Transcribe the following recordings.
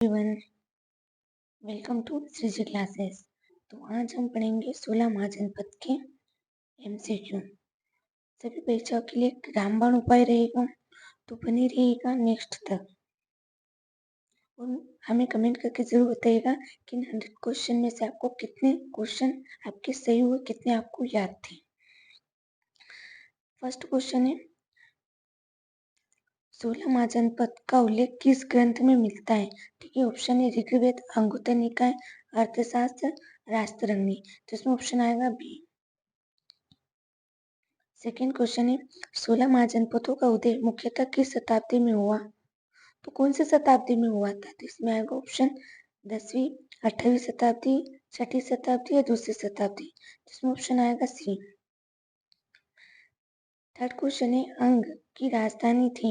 Everyone, welcome to Shreeji classes. तो आज हम पढ़ेंगे 16 महाजनपद के एमसीक्यू। सभी परीक्षाओं के लिए रामबाण उपाय रहेगा, तो बने रहिएगा नेक्स्ट तक। और हमें कमेंट करके जरूर बताइएगा कि 100 क्वेश्चन में से आपको कितने क्वेश्चन आपके सही हुए, कितने आपको याद थे। फर्स्ट क्वेश्चन है, 16 महाजनपद का उल्लेख किस ग्रंथ में मिलता है? ठीक है, ऑप्शन है ऋग्वेद, अंगुत्तर निकाय, अर्थशास्त्र, राष्ट्रंगी। तो इसमें ऑप्शन आएगा बी। सेकेंड क्वेश्चन है, 16 महाजनपदों का उदय मुख्यतः किस शताब्दी में हुआ? तो कौन सी शताब्दी में हुआ था? तो इसमें आएगा ऑप्शन 10वीं, 18वीं शताब्दी, 6ठी शताब्दी या दूसरी शताब्दी। इसमें ऑप्शन आएगा सी। थर्ड क्वेश्चन है, अंग की राजधानी थी।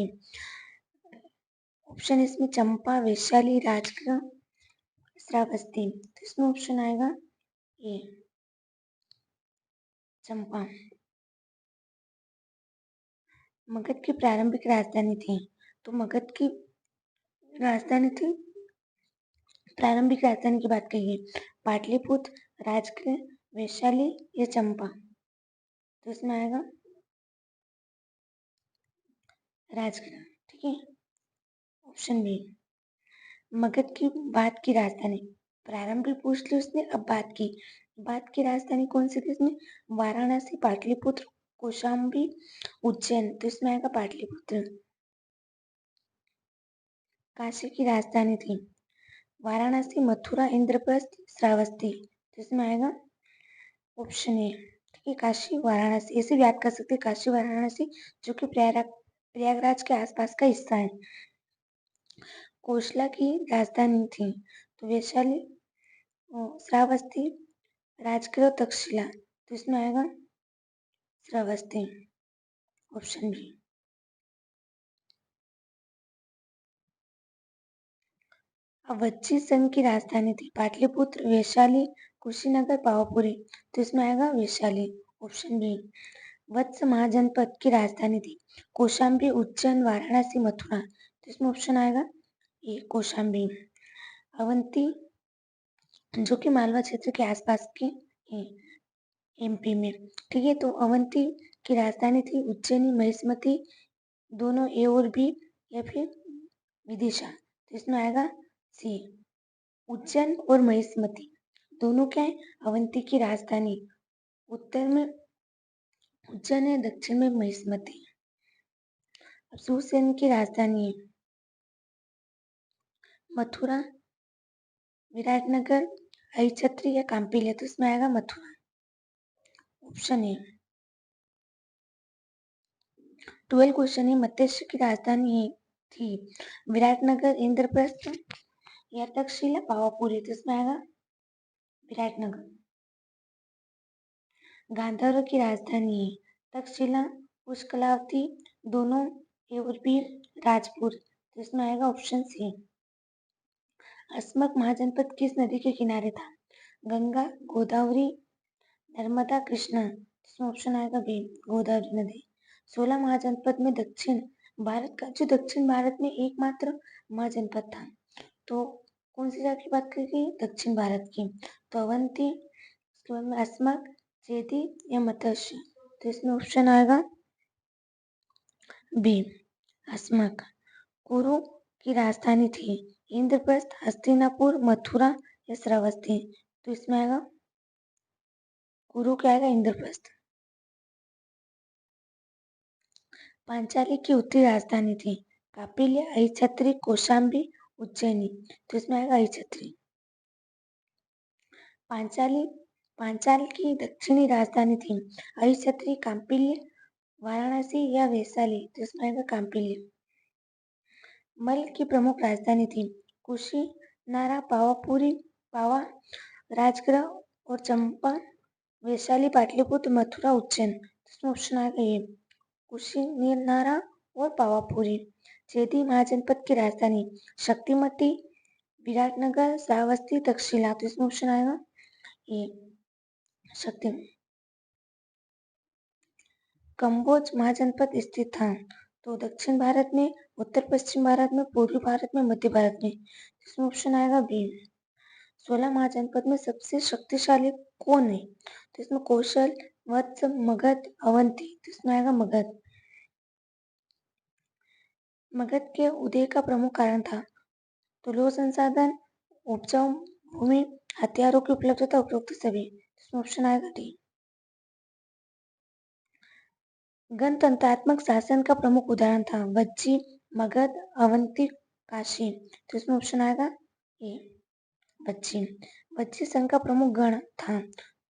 ऑप्शन इसमें चंपा, वैशाली, राजगृह, श्रावस्ती। तो इसमें ऑप्शन आएगा ए, चंपा। मगध की प्रारंभिक राजधानी थी। तो मगध की राजधानी थी, प्रारंभिक राजधानी की बात करिए, पाटलिपुत्र, राजगृह, वैशाली या चंपा। तो इसमें आएगा राजगृह। ठीक है, ऑप्शन बी। मगध की बात की राजधानी, प्रारंभिक पूछ ली उसने, अब बात की राजधानी कौन सी थी इसमें? वाराणसी, पाटलिपुत्र, कौशाम्बी, उज्जैन। तो इसमें आएगा पाटलिपुत्र। काशी की राजधानी थी वाराणसी, मथुरा, इंद्रप्रस्थ, श्रावस्ती। तो इसमें आएगा ऑप्शन ए। ठीक है, काशी वाराणसी, ऐसे भी याद कर सकते हैं, काशी वाराणसी, जो कि प्रयागराज के आसपास का हिस्सा है। कोशला की राजधानी थी तो वैशाली, श्रावस्ती, राजगृह, तक्षशिला। तो इसमें आएगा श्रावस्ती, ऑप्शन बी। वज्जी संघ की राजधानी थी पाटलिपुत्र, वैशाली, कुशीनगर, पावापुरी। तो इसमें आएगा वैशाली, ऑप्शन बी। वत्स महाजनपद की राजधानी थी कौशाम्बी, उज्जैन, वाराणसी, मथुरा। तो इसमें ऑप्शन आएगा ये कौशाम्बी। अवंती, जो कि मालवा क्षेत्र के आसपास के हैं, एमपी में। ठीक है, तो अवंती की राजधानी थी उज्जैनी, महिष्मती, दोनों ए और बी, या फिर विदिशा। तो इसमें आएगा सी, उज्जैन और महिष्मती दोनों क्या है? अवंती की राजधानी। उत्तर में उज्जैन है, दक्षिण में महिष्मती। अब सुसेन की राजधानी है मथुरा, विराटनगर, अहिछत्री या कांपिल्य। तो इसमें आएगा मथुरा, ऑप्शन ए। 12 क्वेश्चन है, मत्स्य की राजधानी थी विराटनगर, इंद्रप्रस्थ या तक्षशिला, पावापुरी। तो इसमें आएगा विराटनगर। गांधार की राजधानी है तक्षशिला, पुष्कलावती, दोनों ए और बी, राजपुर। तो इसमें आएगा ऑप्शन सी। अस्मक महाजनपद किस नदी के किनारे था? गंगा, गोदावरी, नर्मदा, कृष्णा। इसमें ऑप्शन आएगा बी, गोदावरी नदी। 16 महाजनपद में दक्षिण भारत का, जो दक्षिण भारत में एकमात्र महाजनपद था, तो कौन सी जगह की बात करेंगे? दक्षिण भारत की। तो अवंती, उसके बाद में अस्मक, चेदी या मत्स्य। तो इसमें ऑप्शन आएगा बी, अस्मक। कुरु की राजधानी थी इंद्रप्रस्थ, हस्तिनापुर, मथुरा या श्रावस्ती। तो इसमें आएगा कुरु क्या आएगा? इंद्रप्रस्थ। पांचाली की उत्तरी राजधानी थी कापिल्य, अहिछत्री, कौशाम्बी, उज्जैनी। तो इसमें आएगा अहिछत्री। पांचाल की दक्षिणी राजधानी थी अहिछत्री, कांपिल्य, वाराणसी या वैशाली। तो इसमें आएगा कांपिल्य। मल की प्रमुख राजधानी थी कुशीनारा, पावापुरी, पावा, राजगृह और चंपा, वैशाली, पाटलिपुत्र, मथुरा, उज्जैन। इसमें ऑप्शन आएगा ये, कुशीनारा और पावापुरी। चेदी महाजनपद की राजधानी शक्तिमती, विराटनगर, श्रावस्ती, तक्षशिला। तो इसमें ऑप्शन आएगा ये, शक्ति। कम्बोज महाजनपद स्थित था तो दक्षिण भारत में, उत्तर पश्चिम भारत में, पूर्वी भारत में, मध्य भारत में। इसमें ऑप्शन आएगा बी। 16 महाजनपद में सबसे शक्तिशाली कौन है? तो इसमें कौशल, वत्स, मगध, अवंती। तो इसमें आएगा मगध। मगध के उदय का प्रमुख कारण था तो लौह संसाधन, उपजाऊ भूमि, हथियारों की उपलब्धता, उपरोक्त सभी। इसमें ऑप्शन आएगा डी। गणतंत्रात्मक शासन का प्रमुख उदाहरण था वज्जी, मगध, अवंती, काशी। तो इसमें ऑप्शन आएगा ए वज्जी। वज्जी संघ का प्रमुख गण था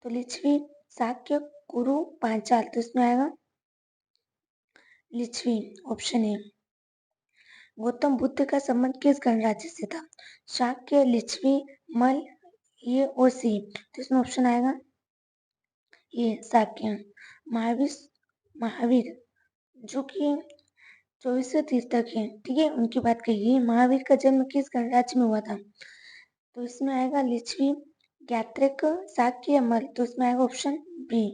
तो लिच्छवी, शाक्य, कुरु, पांचाल। तो इसमें आएगा लिच्छवी, ऑप्शन ए। गौतम बुद्ध का संबंध किस गणराज्य से था? शाक्य, लिच्छवी, मल, ये और सी। तो इसमें ऑप्शन आएगा ये शाक्य। महावीर जो कि 24वें तीर्थक है, ठीक है, उनकी बात कही। महावीर का जन्म किस गणराज्य में हुआ था? तो इसमें आएगा लिच्छवी, ज्ञात्रिक, शाक्य, मल। तो इसमें आएगा ऑप्शन बी।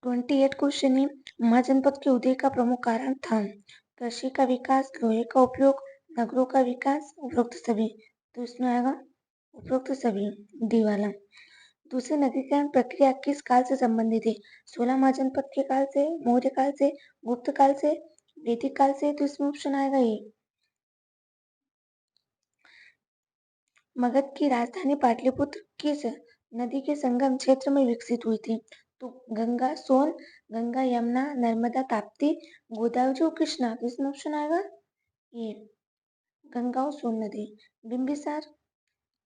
28 क्वेश्चन है, महाजनपद के उदय का प्रमुख कारण था कृषि का विकास, लोहे का उपयोग, नगरों का विकास, उपरोक्त सभी। तो इसमें आएगा उपरोक्त सभी, डी वाला। दूसरी नगरीकरण प्रक्रिया किस काल से संबंधित है? 16 महाजनपद के काल से, मौर्य काल से, गुप्त काल से, वैदिक काल से। तो इसमें ऑप्शन आएगा ये। मगध की राजधानी पाटलिपुत्र किस नदी के संगम क्षेत्र में विकसित हुई थी? तो गंगा, सोन, गंगा, यमुना, नर्मदा, ताप्ती, गोदावरी और कृष्णा। तो इसमें ऑप्शन आएगा ये गंगा और सोन नदी। बिंबिसार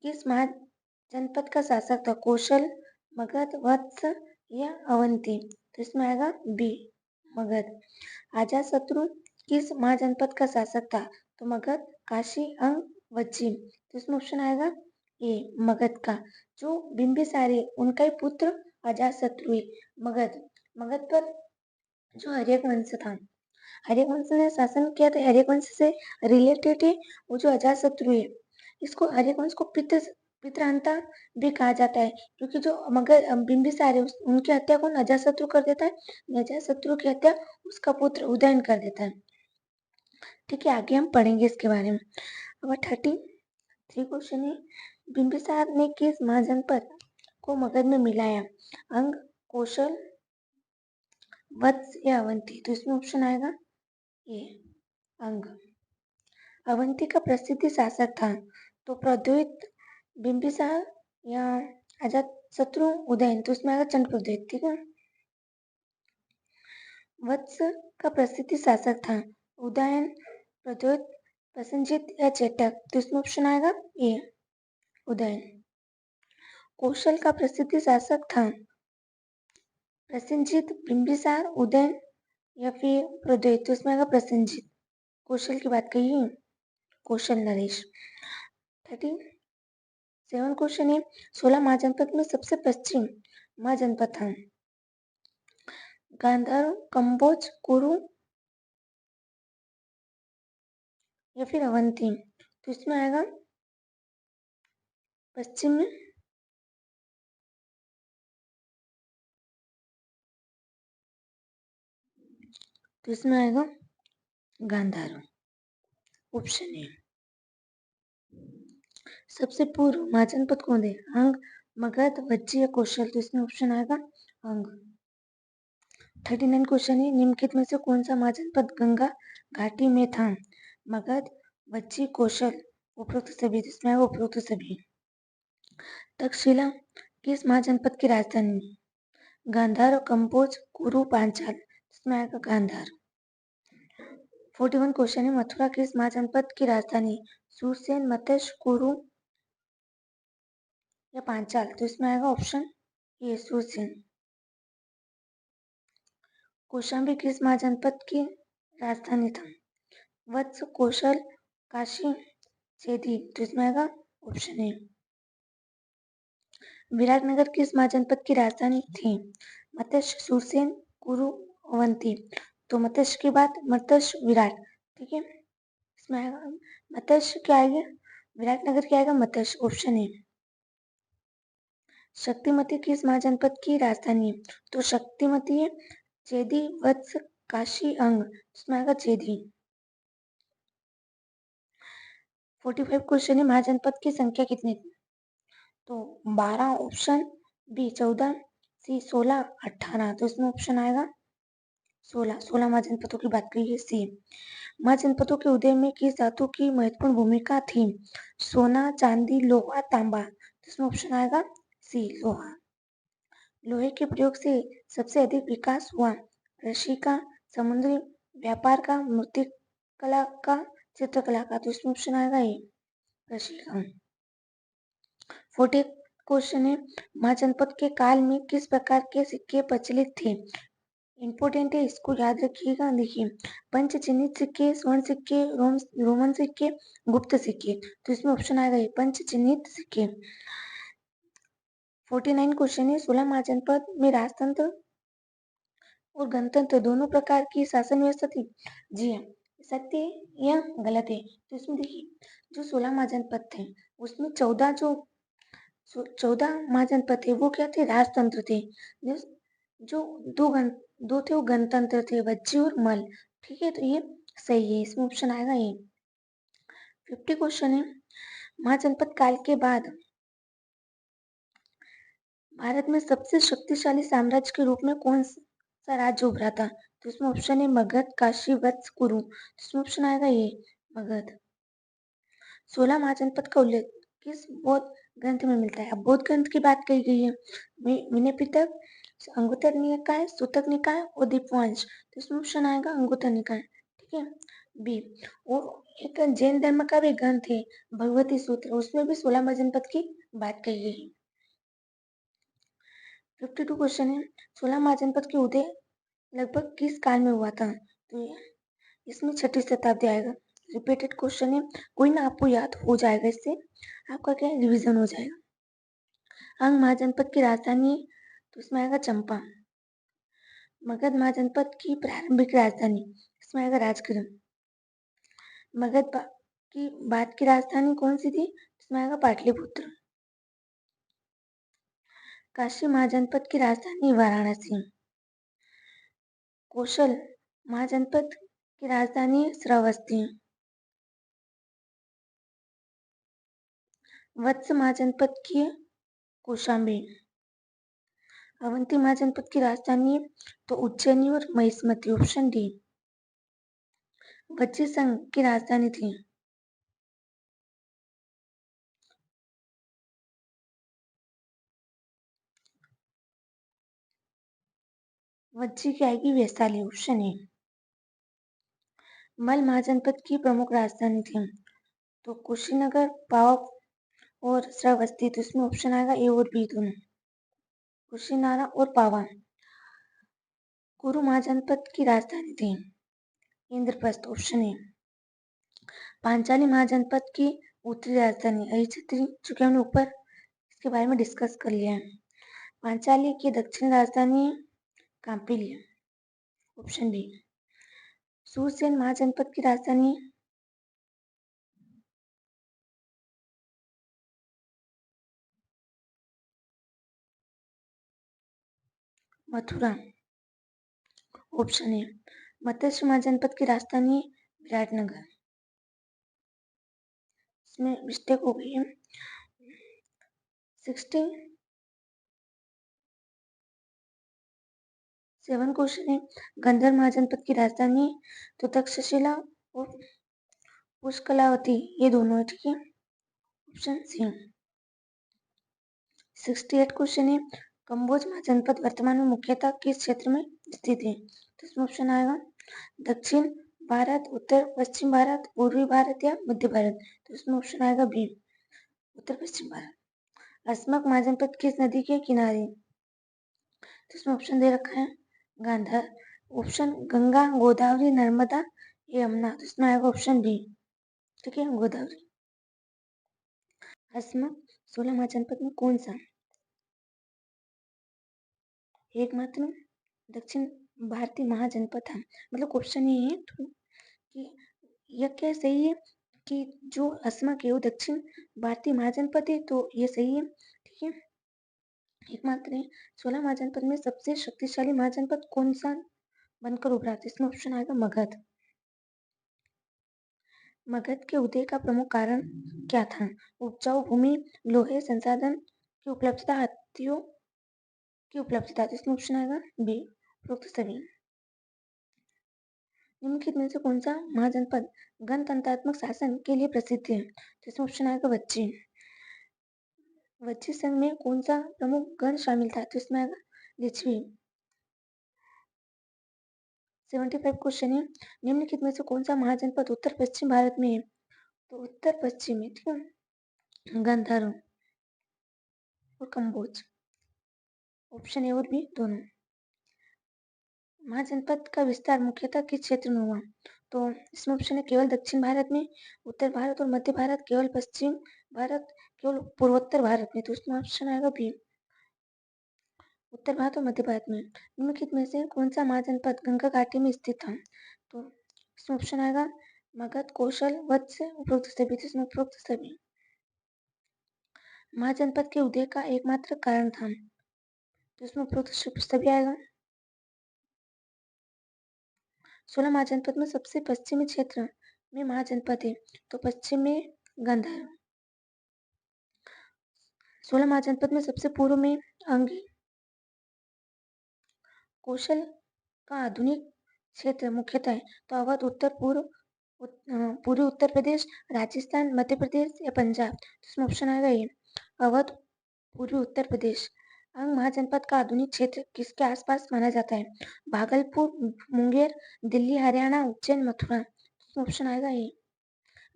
किस महाजनपद का शासक था? कौशल, मगध, वत्स या अवंती। तो इसमें आएगा बी मगध। अजातशत्रु किस महाजनपद का शासक था? तो मगध, काशी, अंग, वज्जी। तो इसमें ऑप्शन आएगा ए मगध का। जो बिंबिसार है उनका ही पुत्र अजातशत्रु है। मगध पर जो हर्यक वंश था, हर्यक वंश ने शासन किया था, हर्यक वंश से रिलेटेड है वो जो अजातशत्रु है। इसको हर्यक वंश को पितृहंता भी कहा जाता है क्योंकि जो मगध बिंबिसार है उनकी हत्या कौन? अजातशत्रु कर देता है। अजातशत्रु की हत्या उसका पुत्र उदयन कर देता है। ठीक है, आगे हम पढ़ेंगे इसके बारे में। अब 33 क्वेश्चन है, बिंबिसार ने किस महाजनपद को मगध में मिलाया? अंग, कौशल, वत्स या अवंती। तो इसमें ऑप्शन आएगा ये अंग। अवंती का प्रसिद्ध शासक था तो प्रद्योत, बिंबिसार या अजातशत्रु, उदयन। तो इसमें आएगा चंद्र प्रद्योत, ठीक है। वत्स का प्रसिद्ध शासक था उदयन, प्रद्योत, प्रसेनजीत या चेटक। तो इसमें ऑप्शन आएगा ए उदयन। कौशल का प्रसिद्ध शासक था प्रसेनजीत, बिंबिसार, उदयन या फिर प्रद्योत। तो इसमें आएगा प्रसेनजीत। कौशल की बात कही है, कौशल नरेश। 37 क्वेश्चन है, 16 महाजनपद में सबसे पश्चिम महाजनपद था गांधार, कंबोज, कुरु या फिर अवंती। तो इसमें आएगा पश्चिम में तो इसमें आएगा गांधार, ऑप्शन ए। सबसे पूर्व महाजनपद कौन है? अंग, मगध, वज्जी या कौशल। तो इसमें ऑप्शन आएगा अंग। 39 क्वेश्चन है, निम्नलिखित में से कौन सा महाजनपद गंगा घाटी में था? मगध, वज्जी, कौशल, उपरोक्त सभी। तो इसमें आएगा उपरोक्त सभी। तक्षशिला किस महाजनपद की राजधानी? गांधार, कंबोज, कुरु, पांचाल। इसमें आएगा गांधार। 41 क्वेश्चन है, मथुरा किस महाजनपद की राजधानी? सुरसेन, मत्स्य, कुरु या पांचाल। तो इसमें आएगा ऑप्शन ये सुरसेन। कौशाम्बी किस महाजनपद की राजधानी था? वत्स, कौशल, काशी, चेदी। तो इसमें आएगा ऑप्शन ए। विराटनगर किस महाजनपद की राजधानी थी? मत्स्य, सुरसेन, कुरु, अवंती। तो मत्स्य की बात, मत्स्य, विराट, ठीक है। इसमें आएगा मत्स्य क्या आएगा? विराटनगर क्या आएगा? मत्स्य, ऑप्शन ए। शक्तिमती किस महाजनपद की राजधानी है? तो शक्तिमती है चेदी, वत्स, काशी, अंग। इसमें आएगा चेदी। 45 क्वेश्चन है, महाजनपद की संख्या कितनी थी? तो 12, ऑप्शन बी 14, सी 16, 18। तो इसमें ऑप्शन आएगा 16 महाजनपदों की बात करिए। सी महाजनपदों के उदय में किस धातु की महत्वपूर्ण भूमिका थी? सोना, चांदी, लोहा, तांबा। तो इसमें ऑप्शन आएगा सी लोहा। लोहे के प्रयोग से सबसे अधिक विकास हुआ? कृषि का, समुद्री व्यापार का, मूर्तिकला का, चित्रकला का। तो इसमें ऑप्शन आएगा ए कृषि का। 40 क्वेश्चन है, महाजनपद के काल में किस प्रकार के सिक्के प्रचलित थे? इंपोर्टेंट है, इसको याद रखिएगा। देखिए, पंच चिन्हित सिक्के, स्वर्ण सिक्के, रोमन सिक्के, गुप्त सिक्के। तो इसमें ऑप्शन आएगा ये पंच चिन्हित सिक्के। 49 क्वेश्चन है, 16 महाजनपद में राजतंत्र और गणतंत्र दोनों प्रकार की शासन व्यवस्था थी? जी हाँ। सत्य है या गलत है? तो इसमें देखिए, जो 16 महाजनपद थे उसमें 14 महाजनपद थे वो क्या थे? राजतंत्र थे। जो दो थे वो गणतंत्र थे, वज्जी और मल। ठीक है, तो ये सही है, इसमें ऑप्शन आएगा ये। 50 क्वेश्चन है, महाजनपद काल के बाद भारत में सबसे शक्तिशाली साम्राज्य के रूप में कौन सा राज्य उभरा था? तो इसमें ऑप्शन है मगध, काशी, वत्स, कुरु। तो इसमें ऑप्शन आएगा ये मगध। 16 महाजनपद का उल्लेख किस बौद्ध ग्रंथ में मिलता है? अब बौद्ध ग्रंथ की बात कही गई है, विनय पिटक, अंगुत्तर निकाय, सूतक निकाय और दीपवंश। तो इसमें ऑप्शन आएगा अंगुत्तर निकाय। ठीक है, बी। और एक जैन धर्म का भी ग्रंथ है भगवती सूत्र, उसमें भी 16 महाजनपद की बात कही गई है। 52 क्वेश्चन है, 16 महाजनपद के उदय लगभग किस काल में हुआ था? तो इसमें 6वीं शताब्दी आएगा। रिपीटेड क्वेश्चन है, कोई ना आपको याद हो जाएगा, इससे आपका क्या रिवीजन हो जाएगा। अंग महाजनपद की राजधानी है, तो इसमें आएगा चंपा। मगध महाजनपद की प्रारंभिक राजधानी, इसमें आएगा राजगृह। मगध की बाद की राजधानी कौन सी थी? इसमें आएगा पाटलिपुत्र। काशी महाजनपद की राजधानी वाराणसी। कौशल महाजनपद की राजधानी श्रावस्ती। वत्स महाजनपद की कौशाम्बी। अवंती महाजनपद की राजधानी तो उज्जैनी और महिष्मती। Option D. वज्जी संघ की राजधानी थी? वज्जी की आएगी वैशाली। Option A. मल महाजनपद की प्रमुख राजधानी थी? तो कुशीनगर, पाव और श्रावस्ती। तो इसमें ऑप्शन आएगा ए और बी दोनों, कुशीनारा और पावा। कुरु महाजनपद की राजधानी थी? इंद्रप्रस्थ। Option A. पांचाली महाजनपद की उत्तरी राजधानी अहिच्छत्री, चूंकि हमने ऊपर इसके बारे में डिस्कस कर लिया है। पांचाली की दक्षिण राजधानी कांपिल्य। Option B. सूरसेन महाजनपद की राजधानी मथुरा। Option A. मत्स्य महाजनपद की राजधानी विराटनगर। इसमें मिस्टेक हो गई है। 67 क्वेश्चन है, गंधर महाजनपद की राजधानी तो तक्षशिला और पुष्कलावती, ये दोनों है। ठीक है, ऑप्शन सी। 68 क्वेश्चन है, कंबोज महाजनपद वर्तमान में मुख्यतः किस क्षेत्र में स्थित है? तो इसमें ऑप्शन आएगा दक्षिण भारत, उत्तर पश्चिम भारत, पूर्वी भारत या मध्य भारत। तो इसमें ऑप्शन आएगा बी उत्तर पश्चिम भारत। अस्मक महाजनपद किस नदी के किनारे? तो इसमें ऑप्शन दे रखा है गांधार। ऑप्शन गंगा, गोदावरी, नर्मदा, यमुना। तो इसमें आएगा ऑप्शन बी। ठीक है, गोदावरी। अस्मक 16 महाजनपद में कौन सा एकमात्र दक्षिण भारतीय महाजनपद था? मतलब क्वेश्चन ये है तो कि यह क्या सही है कि जो अस्मक है वो दक्षिण भारतीय महाजनपद है? तो ये सही है। ठीक है, एकमात्र है। 16 महाजनपद में सबसे शक्तिशाली महाजनपद कौन सा बनकर उभरा था? इसमें ऑप्शन आएगा मगध। मगध के उदय का प्रमुख कारण क्या था? उपजाऊ भूमि, लोहे संसाधन की उपलब्धता, हाथियों की उपलब्धता। तो इसमें ऑप्शन आएगा बी, उपरोक्त सभी। निम्नलिखित में से कौन सा महाजनपद गणतंत्रात्मक शासन के लिए प्रसिद्ध है? तो इसमें ऑप्शन आएगा वज्जी। वज्जी संघ में कौन सा प्रमुख गण शामिल था? तो इसमें आएगा लिच्छवी। 75 क्वेश्चन है, निम्नलिखित में से कौन सा महाजनपद उत्तर पश्चिम भारत में है? तो उत्तर पश्चिम में, ठीक है, गांधार और कम्बोज। ऑप्शन ए और बी दोनों। महाजनपद का विस्तार मुख्यतः किस क्षेत्र में हुआ? तो इसमें ऑप्शन है केवल दक्षिण भारत में, उत्तर भारत और मध्य भारत, केवल पश्चिम भारत, केवल पूर्वोत्तर भारत में। तो इसमें ऑप्शन आएगा बी, उत्तर भारत और मध्य भारत में। निम्नलिखित में से कौन सा महाजनपद गंगा घाटी में स्थित था? तो इसमें ऑप्शन आएगा मगध, कौशल, वत्स, उपरोक्त सभी। तो इसमें उपरोक्त सभी। महाजनपद के उदय का एकमात्र कारण था? तो इसमें उपरोक्त सभी आएगा। 16 महाजनपद में सबसे पश्चिमी क्षेत्र में महाजनपद है, तो पश्चिम में गांधार। 16 महाजनपद में सबसे पूर्व में अंग है। कौशल का आधुनिक क्षेत्र मुख्यतः है, तो अवध, उत्तर पूर्व, पूर्वी उत्तर प्रदेश, राजस्थान, मध्य प्रदेश या पंजाब। तो इसमें ऑप्शन आएगा ये, अवध, पूर्वी उत्तर प्रदेश। अंग महाजनपद का आधुनिक क्षेत्र किसके आसपास माना जाता है? भागलपुर, मुंगेर, दिल्ली, हरियाणा, उज्जैन, मथुरा। ऑप्शन आएगा ये,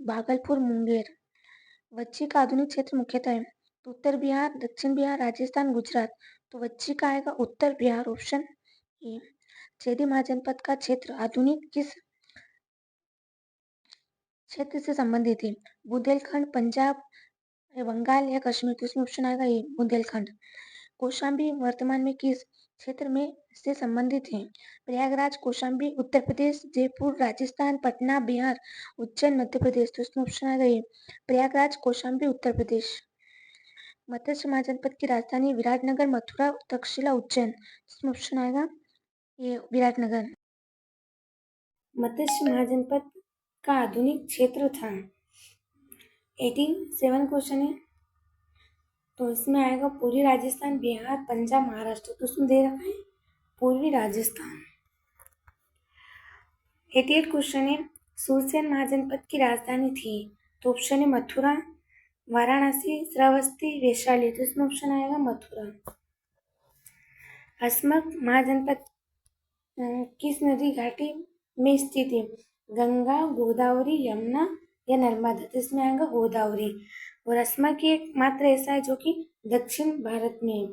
भागलपुर, मुंगेर। वज्जी का आधुनिक क्षेत्र मुख्यतः है, तो उत्तर बिहार, दक्षिण बिहार, राजस्थान, गुजरात। तो वज्जी का आएगा उत्तर बिहार, ऑप्शन ए। चेदी महाजनपद का क्षेत्र आधुनिक किस क्षेत्र से संबंधित है? बुंदेलखंड, पंजाब, बंगाल या कश्मीर। तो इसमें ऑप्शन आएगा ये, बुंदेलखंड। कौशाम्बी वर्तमान में किस क्षेत्र में से संबंधित है? प्रयागराज, कौशाम्बी, उत्तर प्रदेश, जयपुर, राजस्थान, पटना, बिहार, उज्जैन, मध्य प्रदेश। तो इसमें ऑप्शन आएगा ये, प्रयागराज, कौशाम्बी, उत्तर प्रदेश। मत्स्य महाजनपद की राजधानी विराटनगर, मथुरा, तक्षशिला, उज्जैन। इसमें ऑप्शन आएगा ये, विराटनगर। मत्स्य महाजनपद का आधुनिक क्षेत्र था। 87 क्वेश्चन है, तो इसमें आएगा पूर्वी राजस्थान, बिहार, पंजाब, महाराष्ट्र। तो इसमें दे रखा है पूर्वी राजस्थान। 88 क्वेश्चन है, सूरसेन महाजनपद की राजधानी थी? तो ऑप्शन है मथुरा, वाराणसी, श्रावस्ती, वैशाली। तो इसमें ऑप्शन आएगा मथुरा। अस्मक महाजनपद किस नदी घाटी में स्थित है? गंगा, गोदावरी, यमुना या नर्मदा। तो इसमें आएगा गोदावरी। और अस्मक एकमात्र ऐसा है जो कि दक्षिण भारत में है।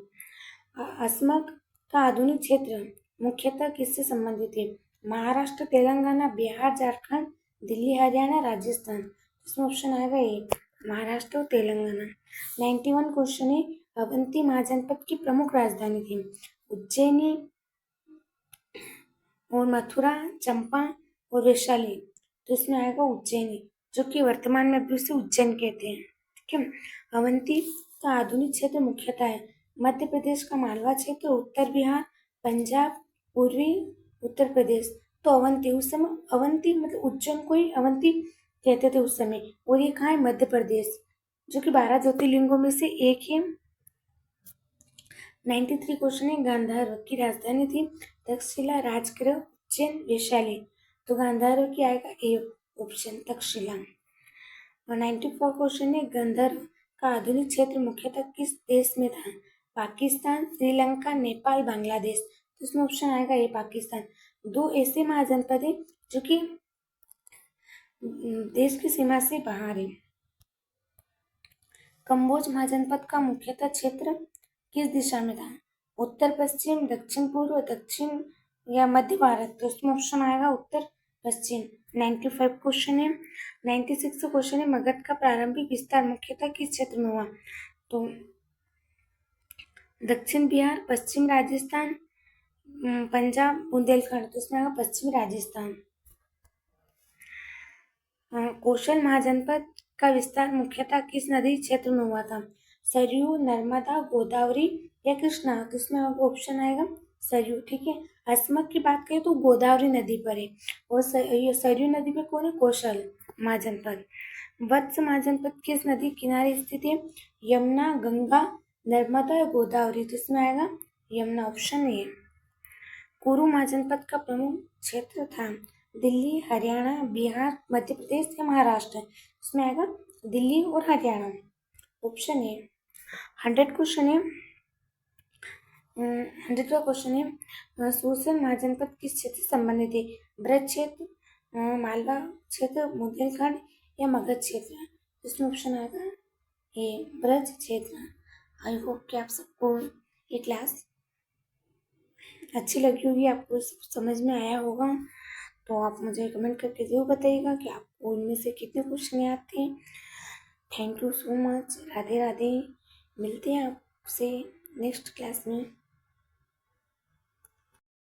अस्मक का आधुनिक क्षेत्र मुख्यतः किससे संबंधित है? महाराष्ट्र, तेलंगाना, बिहार, झारखंड, दिल्ली, हरियाणा, राजस्थान। इसमें ऑप्शन आएगा ए, महाराष्ट्र और तेलंगाना। 91 क्वेश्चन है, अवंती महाजनपद की प्रमुख राजधानी थी? उज्जैनी और मथुरा, चंपा और वैशाली। तो इसमें आएगा उज्जैनी, जो कि वर्तमान में भी उसे उज्जैन कहते हैं, ठीक है। अवंती का आधुनिक क्षेत्र मुख्यतः है मध्य प्रदेश का मालवा क्षेत्र, उत्तर बिहार, पंजाब, पूर्वी उत्तर प्रदेश। तो अवंती, उस समय अवंती मतलब उज्जैन को ही अवंती कहते थे उस समय। और ये कहाँ है? मध्य प्रदेश, जो कि 12 ज्योतिर्लिंगों में से एक है। 93 क्वेश्चन है, गांधार की राजधानी थी? तक्षशिला, राजगृह, उज्जैन, वैशाली। तो गांधार की आएगा ए ऑप्शन, तक्षशिला। और 94 क्वेश्चन है, गंधर्व का आधुनिक क्षेत्र मुख्यतः किस देश में था? पाकिस्तान, श्रीलंका, नेपाल, बांग्लादेश। तो इसमें ऑप्शन आएगा ये, पाकिस्तान। दो ऐसे महाजनपद है जो कि देश की सीमा से बाहर है। कम्बोज महाजनपद का मुख्यतः क्षेत्र किस दिशा में था? उत्तर पश्चिम, दक्षिण पूर्व, दक्षिण या मध्य भारत। तो इसमें ऑप्शन आएगा उत्तर पश्चिम। 95 क्वेश्चन है। 96 क्वेश्चन है, मगध का प्रारंभिक विस्तार मुख्यतः किस क्षेत्र में हुआ? तो दक्षिण बिहार, पश्चिम राजस्थान, पंजाब, बुंदेलखंड। तो इसमें आएगा पश्चिमी राजस्थान। कौशल महाजनपद का विस्तार मुख्यतः किस नदी क्षेत्र में हुआ था? सरयू, नर्मदा, गोदावरी या कृष्णा। तो इसमें ऑप्शन आएगा सरयू, ठीक है। अस्मक की बात करें तो गोदावरी नदी पर है, और सरयू नदी पे कौन है? कौशल। महाजनपद। वत्स महाजनपद किस नदी किनारे स्थित है? यमुना, गंगा, नर्मदा या गोदावरी। तो इसमें आएगा यमुना, ऑप्शन ए। कुरु महाजनपद का प्रमुख क्षेत्र था? दिल्ली, हरियाणा, बिहार, मध्य प्रदेश या महाराष्ट्र। इसमें आएगा दिल्ली और हरियाणा, ऑप्शन ए। 100 क्वेश्चन है। 100 का क्वेश्चन है, सूरसेन महाजनपद किस क्षेत्र से संबंधित है? ब्रज क्षेत्र, मालवा क्षेत्र, बुंदेलखंड या मगध क्षेत्र। इसमें ऑप्शन आएगा ए, ब्रज क्षेत्र। आई होप कि आप सबको ये क्लास अच्छी लगी होगी, आपको सब समझ में आया होगा। तो आप मुझे कमेंट करके ज़रूर बताइएगा कि आपको इनमें से कितने क्वेश्चन याद थे। Thank you so much. Radhe Radhe. मिलते हैं आपसे नेक्स्ट क्लास में।